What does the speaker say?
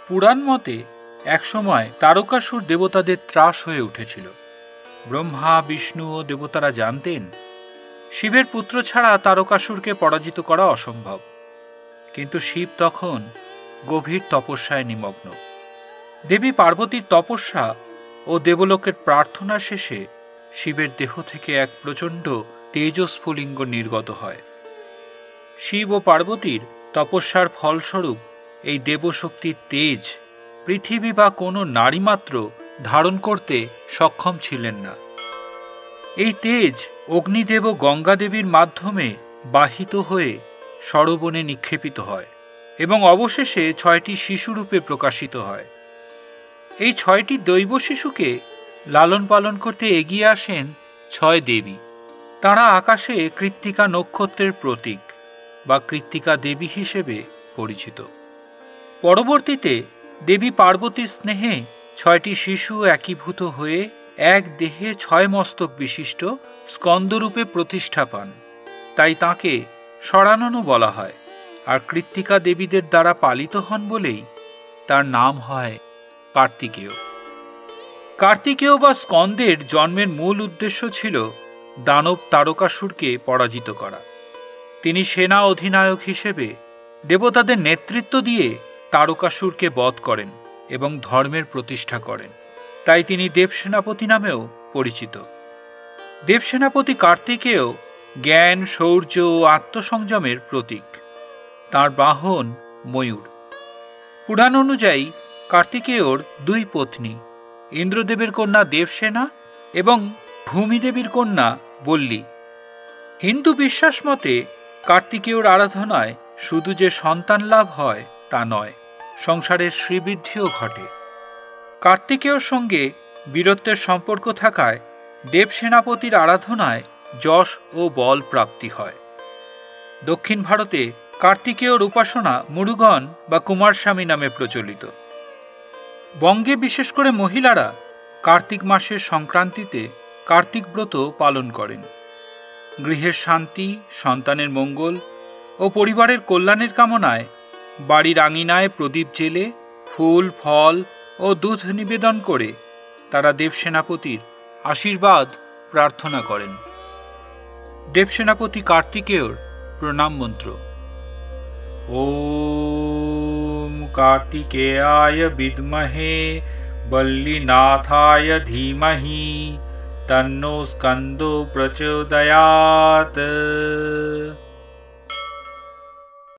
পুরাণ মতে একসময় তারকাসুর দেবতাদের ত্রাস হয়ে উঠেছিল। ব্রহ্মা, বিষ্ণু ও দেবতারা জানতেন শিবের পুত্র ছাড়া তারকাসুরকে পরাজিত করা অসম্ভব। কিন্তু শিব তখন গভীর তপস্যায় নিমগ্ন। দেবী পার্বতীর তপস্যা ও দেবলোকের প্রার্থনা শেষে শিবের দেহ থেকে এক প্রচণ্ড তেজস্ফুলিঙ্গ নির্গত হয়। শিব ও পার্বতীর তপস্যার ফলস্বরূপ এই দেবশক্তির তেজ পৃথিবী বা কোনো নারীমাত্র ধারণ করতে সক্ষম ছিলেন না। এই তেজ অগ্নিদেব ও গঙ্গাদেবীর মাধ্যমে বাহিত হয়ে সরবনে নিক্ষেপিত হয় এবং অবশেষে 6টি শিশুরূপে প্রকাশিত হয়। এই 6টি দৈব শিশুকে লালন পালন করতে এগিয়ে আসেন 6 দেবী। তাঁরা আকাশে কৃত্তিকা নক্ষত্রের প্রতীক বা কৃত্তিকা দেবী হিসেবে পরিচিত। পরবর্তীতে দেবী পার্বতীর স্নেহে 6টি শিশু একীভূত হয়ে এক দেহে 6 মস্তক বিশিষ্ট স্কন্দরূপে প্রতিষ্ঠা পান। তাই তাঁকে ষড়াননও বলা হয়, আর কৃত্তিকা দেবীদের দ্বারা পালিত হন বলেই তার নাম হয় কার্তিকেয়। কার্তিকেয় বা স্কন্দের জন্মের মূল উদ্দেশ্য ছিল দানব তারকাসুরকে পরাজিত করা। তিনি সেনা অধিনায়ক হিসেবে দেবতাদের নেতৃত্ব দিয়ে তারকাসুরকে বধ করেন এবং ধর্মের প্রতিষ্ঠা করেন। তাই তিনি দেবসেনাপতি নামেও পরিচিত। দেবসেনাপতি কার্তিকেয় জ্ঞান, শৌর্য ও আত্মসংযমের প্রতীক। তাঁর বাহন ময়ূর। পুরাণ অনুযায়ী কার্তিকেয়র 2 পত্নী, ইন্দ্রদেবের কন্যা দেবসেনা এবং ভূমিদেবীর কন্যা বল্লী। হিন্দু বিশ্বাস মতে কার্তিকেয়র আরাধনায় শুধু যে সন্তান লাভ হয় তা নয়, সংসারের শ্রীবৃদ্ধিও ঘটে। কার্তিকেয়র সঙ্গে বীরত্বের সম্পর্ক থাকায় দেবসেনাপতির আরাধনায় যশ ও বল প্রাপ্তি হয়। দক্ষিণ ভারতে কার্তিকেয়র উপাসনা মুরুগন বা কুমারস্বামী নামে প্রচলিত। বঙ্গে বিশেষ করে মহিলারা কার্তিক মাসের সংক্রান্তিতে কার্তিক ব্রত পালন করেন। গৃহের শান্তি, সন্তানের মঙ্গল ও পরিবারের কল্যাণের কামনায় বাড়ির আঙিনায় প্রদীপ জেলে ফুল, ফল ও দুধ নিবেদন করে তারা দেবসেনাপতির আশীর্বাদ প্রার্থনা করেন। দেবসেনাপতি কার্তিকেয়র প্রণাম মন্ত্র: ওম কার্তিকেয়ায় বিদ্মহে বল্লীনাথায় ধীমহি তন্নো স্কন্দো প্রচোদয়াৎ।